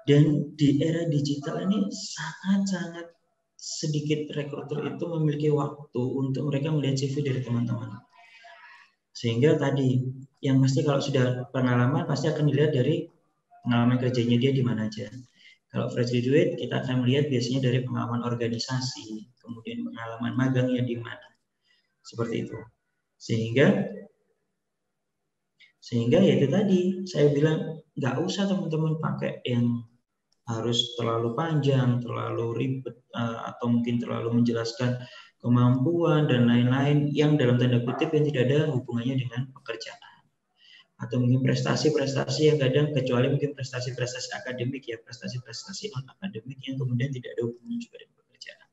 Dan di era digital ini sangat-sangat sedikit rekruter itu memiliki waktu untuk mereka melihat CV dari teman-teman. Sehingga tadi, yang pasti kalau sudah pengalaman pasti akan dilihat dari pengalaman kerjanya dia di mana aja. Kalau fresh graduate kita akan melihat biasanya dari pengalaman organisasi, kemudian pengalaman magangnya di mana. Seperti itu. Sehingga ya itu tadi, saya bilang nggak usah teman-teman pakai yang harus terlalu panjang, terlalu ribet, atau mungkin terlalu menjelaskan kemampuan dan lain-lain yang dalam tanda kutip yang tidak ada hubungannya dengan pekerjaan. Atau mungkin prestasi-prestasi yang kadang, kecuali mungkin prestasi-prestasi akademik ya, prestasi-prestasi non-akademik yang kemudian tidak ada hubungannya juga dengan pekerjaan.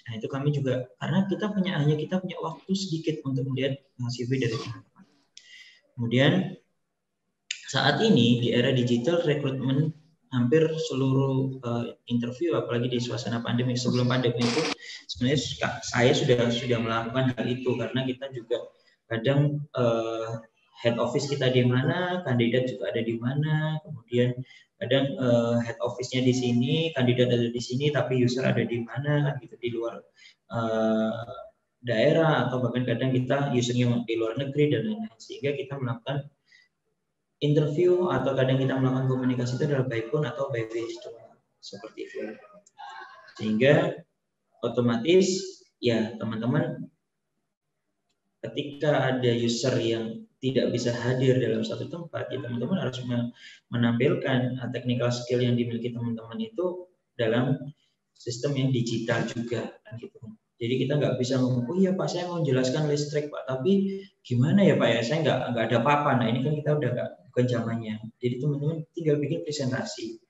Nah itu kami juga, karena kita punya waktu sedikit untuk melihat CV dari teman-teman. Kemudian saat ini di era digital rekrutmen hampir seluruh interview, apalagi di suasana pandemi, sebelum pandemi itu sebenarnya saya sudah melakukan hal itu, karena kita juga kadang head office kita di mana, kandidat juga ada di mana, kemudian kadang head office-nya di sini, kandidat ada di sini, tapi user ada di mana, kan gitu, di luar daerah, atau bahkan kadang kita usernya di luar negeri dan lain-lain, sehingga kita melakukan interview atau kadang kita melakukan komunikasi itu adalah by phone atau by face to face, seperti itu. Sehingga otomatis ya teman-teman, ketika ada user yang tidak bisa hadir dalam satu tempat, ya teman-teman harus menampilkan technical skill yang dimiliki teman-teman itu dalam sistem yang digital juga kan gitu. Jadi kita nggak bisa ngomong, oh iya Pak saya mau menjelaskan listrik Pak, tapi gimana ya Pak ya, saya nggak ada apa-apa. Nah ini kan kita udah nggak, bukan zamannya. Jadi teman-teman tinggal bikin presentasi.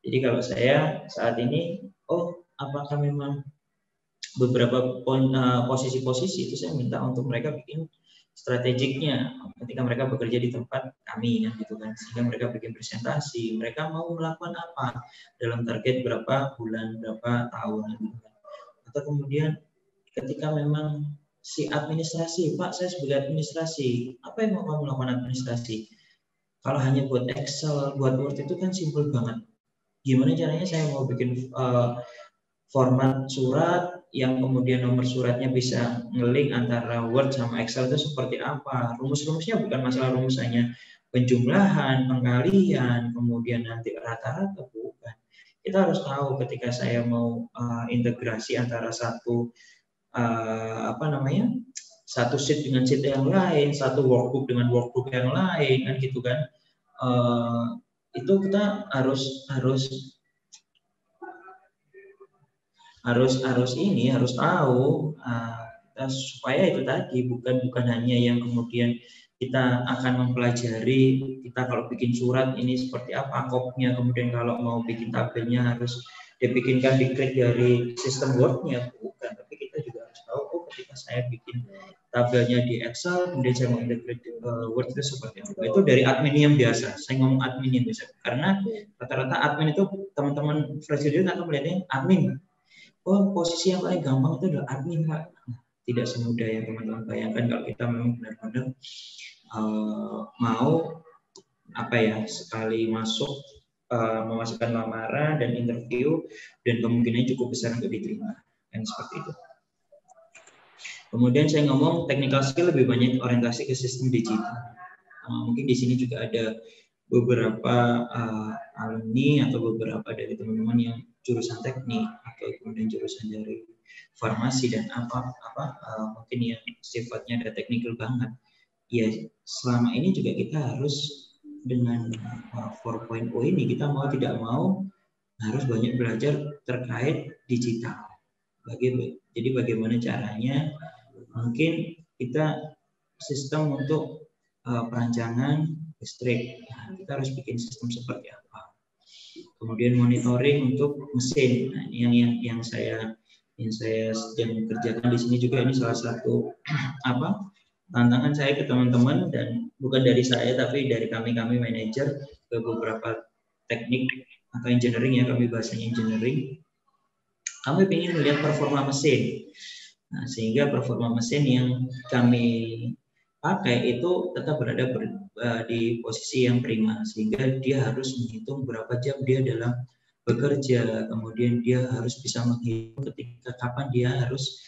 Jadi kalau saya saat ini, oh apakah memang beberapa posisi-posisi itu saya minta untuk mereka bikin strategiknya ketika mereka bekerja di tempat kami kan gitu kan, sehingga mereka bikin presentasi mereka mau melakukan apa dalam target berapa bulan berapa tahun gitu kan. Atau kemudian ketika memang si administrasi, Pak saya sebagai administrasi apa yang mau kamu lakukan administrasi, kalau hanya buat Excel buat Word itu kan simpel banget, gimana caranya saya mau bikin format surat yang kemudian nomor suratnya bisa ngelik antara Word sama Excel itu seperti apa. Rumus-rumusnya bukan masalah rumus hanya penjumlahan, pengkalian, kemudian nanti rata-rata, bukan. Kita harus tahu ketika saya mau integrasi antara satu satu sheet dengan sheet yang lain, satu workbook dengan workbook yang lain, kan gitu kan. Itu kita harus tahu supaya itu tadi bukan hanya yang kemudian kita akan mempelajari, kita kalau bikin surat ini seperti apa kopnya, kemudian kalau mau bikin tabelnya harus dibikinkan di-create dari sistem Word-nya, bukan, tapi kita juga harus tahu ketika saya bikin tabelnya di Excel kemudian saya mau integrate Word itu seperti apa. Itu dari admin yang biasa, saya ngomong admin yang biasa, karena rata-rata admin itu teman-teman fresh graduate akan melihatnya admin, oh posisi yang paling gampang itu adalah admin Pak. Tidak semudah yang teman-teman bayangkan kalau kita memang benar-benar mau sekali masuk memasukkan lamaran dan interview dan kemungkinannya cukup besar untuk diterima, kan seperti itu. Kemudian saya ngomong technical skill lebih banyak orientasi ke sistem digital. Mungkin di sini juga ada beberapa alumni atau beberapa dari teman-teman yang jurusan teknik atau kemudian jurusan dari farmasi dan mungkin yang sifatnya ada teknikal banget. Ya selama ini juga kita harus dengan 4.0 ini kita mau tidak mau harus banyak belajar terkait digital. Jadi bagaimana caranya mungkin kita sistem untuk perancangan listrik, kita harus bikin sistem seperti apa. Kemudian monitoring untuk mesin, nah, ini yang saya sedang kerjakan di sini juga, ini salah satu tantangan saya ke teman-teman, dan bukan dari saya tapi dari kami manajer ke beberapa teknik atau engineering ya, kami bahasanya engineering. Kami ingin melihat performa mesin. Nah, sehingga performa mesin yang kami pakai itu tetap berada di posisi yang prima, sehingga dia harus menghitung berapa jam dia dalam bekerja, kemudian dia harus bisa menghitung ketika kapan dia harus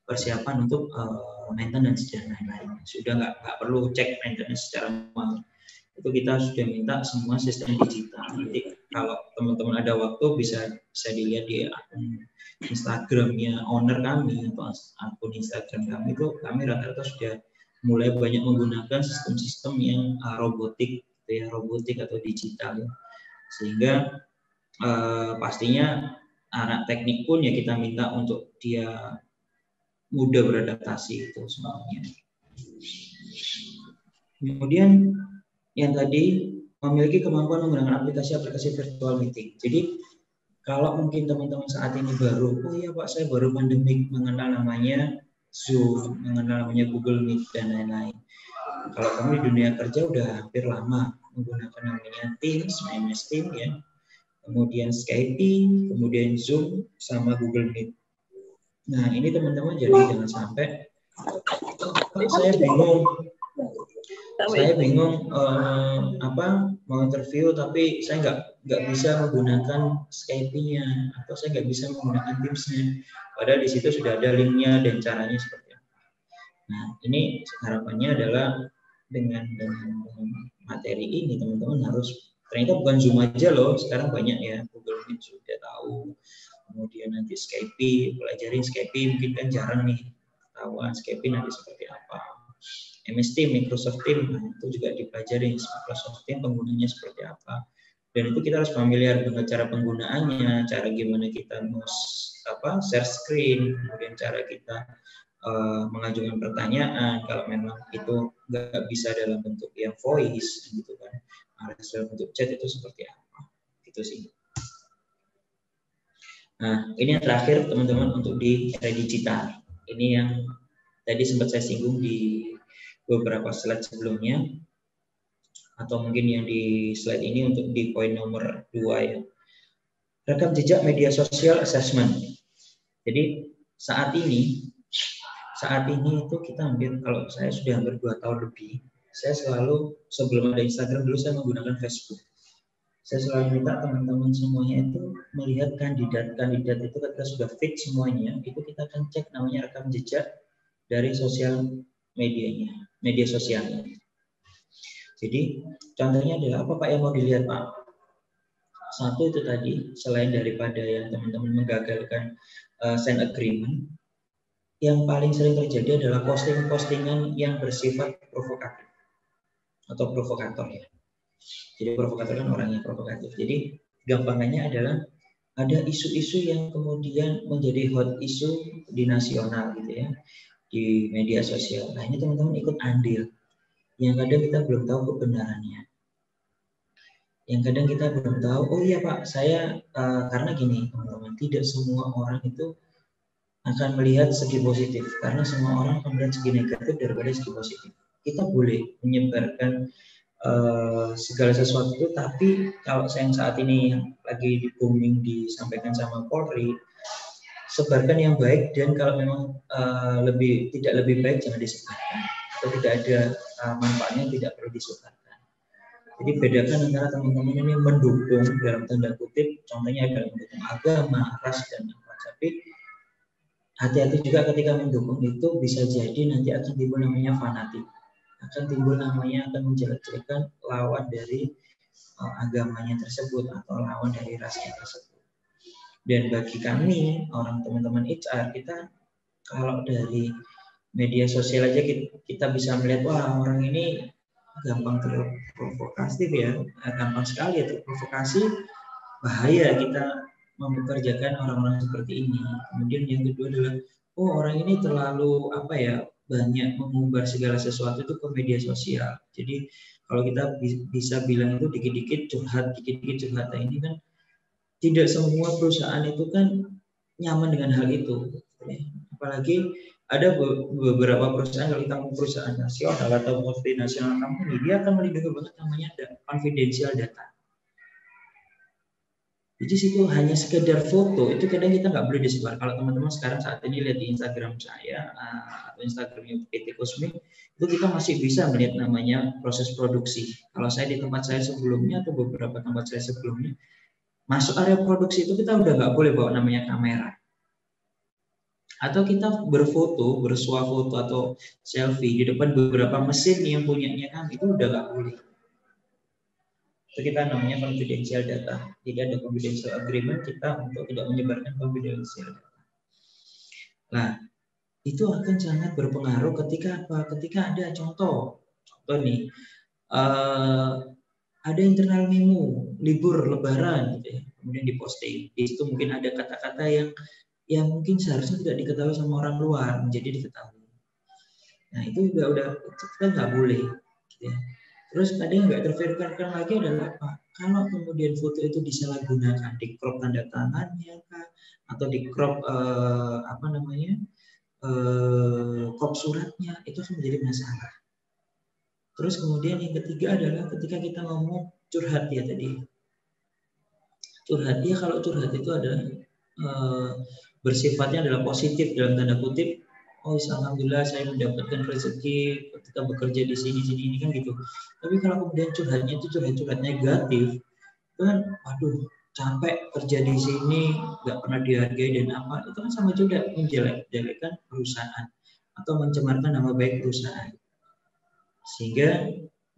persiapan untuk maintenance dan lain-lain. Sudah nggak perlu cek maintenance secara manual. Itu kita sudah minta semua sistem digital. Jadi kalau teman-teman ada waktu bisa dilihat di akun Instagramnya owner kami atau akun Instagram kami, itu kami rata-rata sudah mulai banyak menggunakan sistem-sistem yang robotik atau digital, sehingga pastinya anak teknik pun ya kita minta untuk dia mudah beradaptasi itu semuanya. Kemudian yang tadi memiliki kemampuan menggunakan aplikasi virtual meeting. Jadi kalau mungkin teman-teman saat ini baru, oh iya Pak saya baru pandemik mengenal namanya Zoom, mengenal namanya Google Meet dan lain-lain. Kalau kami di dunia kerja udah hampir lama menggunakan namanya Teams, MS Teams ya, kemudian Skype, kemudian Zoom sama Google Meet. Nah ini teman-teman jadi jangan sampai saya bingung mau interview tapi saya nggak bisa menggunakan Skype-nya atau saya nggak bisa menggunakan Teams-nya, padahal di situ sudah ada link-nya dan caranya seperti apa. Nah ini harapannya adalah dengan materi ini teman-teman harus, ternyata bukan Zoom aja loh, sekarang banyak ya, Google Meet sudah tahu, kemudian nanti Skype, pelajarin Skype mungkin kan jarang nih tahuan Skype nanti seperti apa. MS Teams, Microsoft Teams, itu juga dipelajari Microsoft Teams penggunanya seperti apa. Dan itu kita harus familiar dengan cara penggunaannya, cara gimana kita share screen, kemudian cara kita mengajukan pertanyaan kalau memang itu nggak bisa dalam bentuk yang voice gitu kan, harus dalam bentuk chat itu seperti apa gitu sih. Nah, ini yang terakhir teman-teman untuk di era digital. Ini yang tadi sempat saya singgung di beberapa slide sebelumnya, atau mungkin yang di slide ini untuk di poin nomor 2 ya. Rekam jejak media sosial assessment. Jadi saat ini itu kita hampir, kalau saya sudah hampir 2 tahun lebih, saya selalu sebelum ada Instagram dulu saya menggunakan Facebook. Saya selalu minta teman-teman semuanya itu melihat kandidat itu ketika sudah fix semuanya, itu kita akan cek namanya rekam jejak dari sosial medianya, media sosialnya. Jadi contohnya adalah apa Pak yang mau dilihat Pak? Satu itu tadi, selain daripada yang teman-teman menggagalkan sign agreement, yang paling sering terjadi adalah posting-postingan yang bersifat provokatif atau provokator ya. Jadi provokator kan orangnya provokatif. Jadi gampangannya adalah ada isu-isu yang kemudian menjadi hot isu di nasional gitu ya, di media sosial. Nah ini teman-teman ikut andil. Yang kadang kita belum tahu kebenarannya. Yang kadang kita belum tahu, oh iya Pak, saya karena gini teman-teman, tidak semua orang itu akan melihat segi positif, karena semua orang akan melihat segi negatif daripada segi positif. Kita boleh menyebarkan segala sesuatu itu, tapi kalau yang saat ini yang lagi di booming disampaikan sama Polri, sebarkan yang baik, dan kalau memang tidak lebih baik jangan disebarkan, atau tidak ada manfaatnya tidak perlu disebarkan. Jadi bedakan antara teman-teman ini mendukung dalam tanda kutip, contohnya adalah mendukung agama, ras, dan apa. Tapi hati-hati juga ketika mendukung itu bisa jadi nanti akan timbul namanya fanatik, akan timbul namanya akan menjelek-jelekan lawan dari agamanya tersebut atau lawan dari rasnya tersebut. Dan bagi kami orang teman-teman HR, kita kalau dari media sosial aja kita bisa melihat wah orang ini gampang terprovokasi ya, gampang sekali ya terprovokasi, bahaya kita mempekerjakan orang-orang seperti ini. Kemudian yang kedua adalah oh orang ini terlalu apa ya, banyak mengumbar segala sesuatu itu ke media sosial. Jadi kalau kita bisa bilang itu dikit-dikit curhat, nah ini kan tidak semua perusahaan itu kan nyaman dengan hal itu. Apalagi ada beberapa perusahaan, kalau kita mau perusahaan nasional atau multinasional company, dia akan melindungi banget namanya confidential data. Jadi situ hanya sekedar foto, itu kadang kita nggak boleh disebar. Kalau teman-teman sekarang saat ini lihat di Instagram saya atau Instagramnya PT Cosmic, itu kita masih bisa melihat namanya proses produksi. Kalau saya di tempat saya sebelumnya atau beberapa tempat saya sebelumnya, masuk area produksi itu kita udah nggak boleh bawa namanya kamera. Atau kita berfoto, bersuah foto atau selfie di depan beberapa mesin yang punyanya kami, itu udah nggak boleh. Itu kita namanya confidential data. Jadi ada confidential agreement kita untuk tidak menyebarkan confidential data. Nah, itu akan sangat berpengaruh ketika apa? Ketika ada contoh nih, ada internal memo libur Lebaran, gitu ya, kemudian diposting. Di situ mungkin ada kata-kata yang mungkin seharusnya tidak diketahui sama orang luar menjadi diketahui. Nah itu udah kita nggak boleh. Ya. Terus tadi yang nggak terverifikasikan lagi adalah apa? Kalau kemudian foto itu disalahgunakan, di crop tanda tangannya kah, atau di crop crop suratnya, itu akan menjadi masalah. Terus kemudian yang ketiga adalah ketika kita ngomong curhat ya tadi. Curhat dia, kalau curhat itu adalah bersifatnya adalah positif dalam tanda kutip. Oh, alhamdulillah saya mendapatkan rezeki ketika bekerja di sini ini kan gitu. Tapi kalau kemudian curhatnya itu curhat negatif, kan, aduh capek kerja di sini, nggak pernah dihargai dan apa, itu kan sama juga menjelek-jelekan perusahaan atau mencemarkan nama baik perusahaan. Sehingga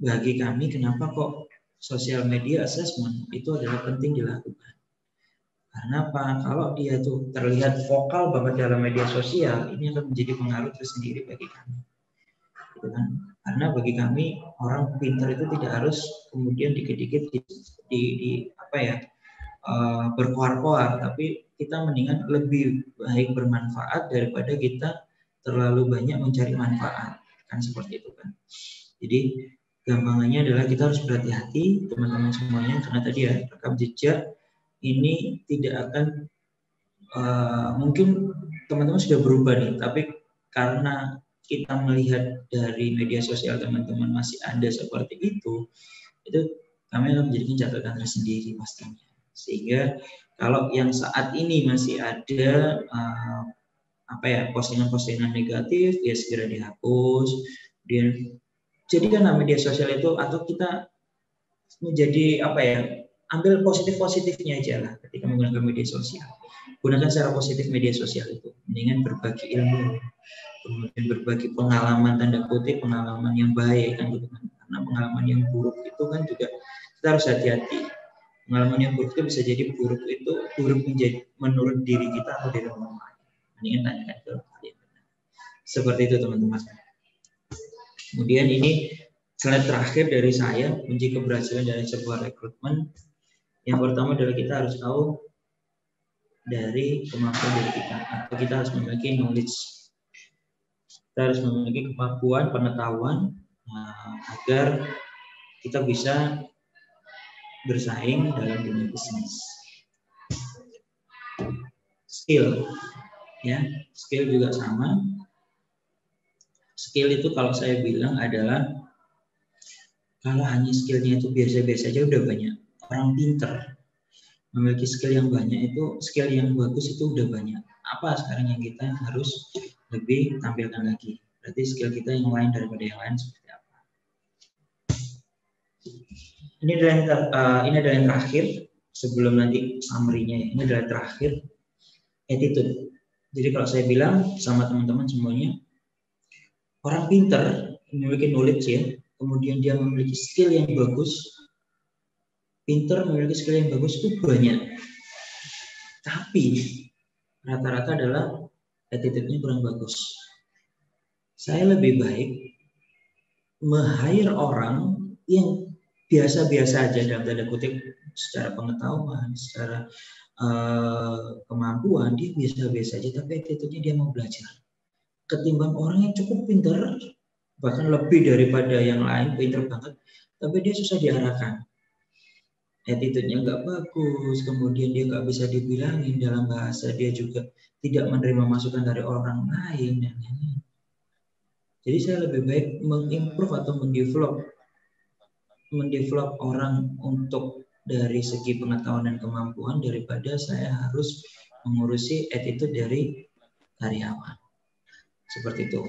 bagi kami kenapa kok social media assessment itu adalah penting dilakukan. Karena apa? Kalau dia tuh terlihat vokal banget dalam media sosial, ini akan menjadi pengaruh tersendiri bagi kami. Gitu kan? Karena bagi kami orang pintar itu tidak harus kemudian dikit-dikit berkoar-koar, tapi kita mendingan lebih baik bermanfaat daripada kita terlalu banyak mencari manfaat, kan seperti itu kan. Jadi gampangannya adalah kita harus berhati-hati teman-teman semuanya, karena tadi ya rekam jejak ini tidak akan mungkin teman-teman sudah berubah nih, tapi karena kita melihat dari media sosial teman-teman masih ada seperti itu kami akan menjadikan catatan tersendiri pastinya. Sehingga kalau yang saat ini masih ada postingan-postingan negatif, ya segera dihapus. Dan jadikanlah media sosial itu, atau kita menjadi ambil positifnya aja lah ketika menggunakan media sosial. Gunakan secara positif media sosial itu, mendingan berbagi ilmu, kemudian berbagi pengalaman, tanda kutip pengalaman yang baik kan gitu kan. Karena pengalaman yang buruk itu kan juga kita harus hati-hati. Pengalaman yang buruk itu bisa jadi buruk menjadi menurut diri kita atau diri orang lain. Mendingan tanyakan ke kalian. Seperti itu teman-teman. Kemudian ini slide terakhir dari saya, kunci keberhasilan dari sebuah rekrutmen. Yang pertama adalah kita harus tahu dari kemampuan diri kita, atau kita harus memiliki knowledge. Kita harus memiliki kemampuan, pengetahuan agar kita bisa bersaing dalam dunia bisnis. Skill, ya, skill juga sama. Skill itu kalau saya bilang adalah kalau hanya skillnya itu biasa-biasa aja udah banyak. Orang pinter memiliki skill yang banyak itu, skill yang bagus itu udah banyak. Apa sekarang yang kita harus lebih tampilkan lagi? Berarti skill kita yang lain daripada yang lain seperti apa? Ini adalah yang terakhir sebelum nanti summary-nya. Ini adalah terakhir, attitude. Jadi kalau saya bilang sama teman-teman semuanya, orang pinter memiliki knowledge ya, kemudian dia memiliki skill yang bagus. Pinter memiliki skill yang bagus itu banyak, tapi rata-rata adalah attitude-nya kurang bagus. Saya lebih baik meng-hire orang yang biasa-biasa aja dalam tanda kutip, secara pengetahuan, secara kemampuan dia biasa-biasa aja, tapi attitude-nya dia mau belajar. Ketimbang orang yang cukup pinter, bahkan lebih daripada yang lain, pinter banget, tapi dia susah diarahkan. Attitude-nya nggak bagus, kemudian dia nggak bisa dibilangin dalam bahasa, dia juga tidak menerima masukan dari orang lain dan lain-lain. Jadi saya lebih baik mengimprove atau mendevelop orang untuk dari segi pengetahuan dan kemampuan daripada saya harus mengurusi attitude dari karyawan. Seperti itu.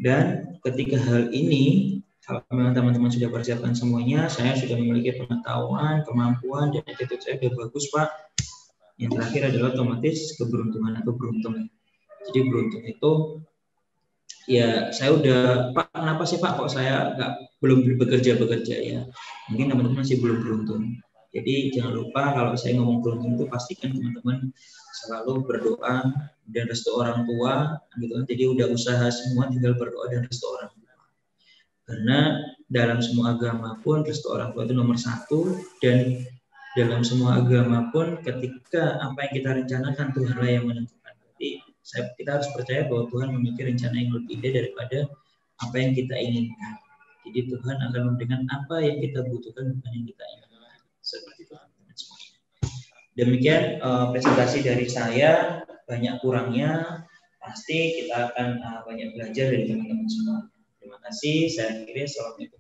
Dan ketika hal ini, kalau memang teman-teman sudah persiapkan semuanya, saya sudah memiliki pengetahuan, kemampuan, dan attitude saya sudah bagus, Pak. Yang terakhir adalah otomatis keberuntungan atau beruntung. Jadi beruntung itu, ya saya udah, Pak, kenapa sih Pak kok saya belum bekerja ya? Mungkin teman-teman masih belum beruntung. Jadi jangan lupa kalau saya ngomong beruntung itu pastikan teman-teman selalu berdoa dan restu orang tua, gitu kan. Jadi udah usaha semua, tinggal berdoa dan restu orang tua. Karena dalam semua agama pun restu orang tua itu nomor satu, dan dalam semua agama pun ketika apa yang kita rencanakan Tuhanlah yang menentukan. Jadi kita harus percaya bahwa Tuhan memiliki rencana yang lebih indah daripada apa yang kita inginkan. Jadi Tuhan akan memberikan apa yang kita butuhkan, bukan yang kita inginkan. Seperti itu. Demikian presentasi dari saya, banyak kurangnya pasti kita akan banyak belajar dari teman-teman semua. Terima kasih, saya akhiri. Assalamualaikum.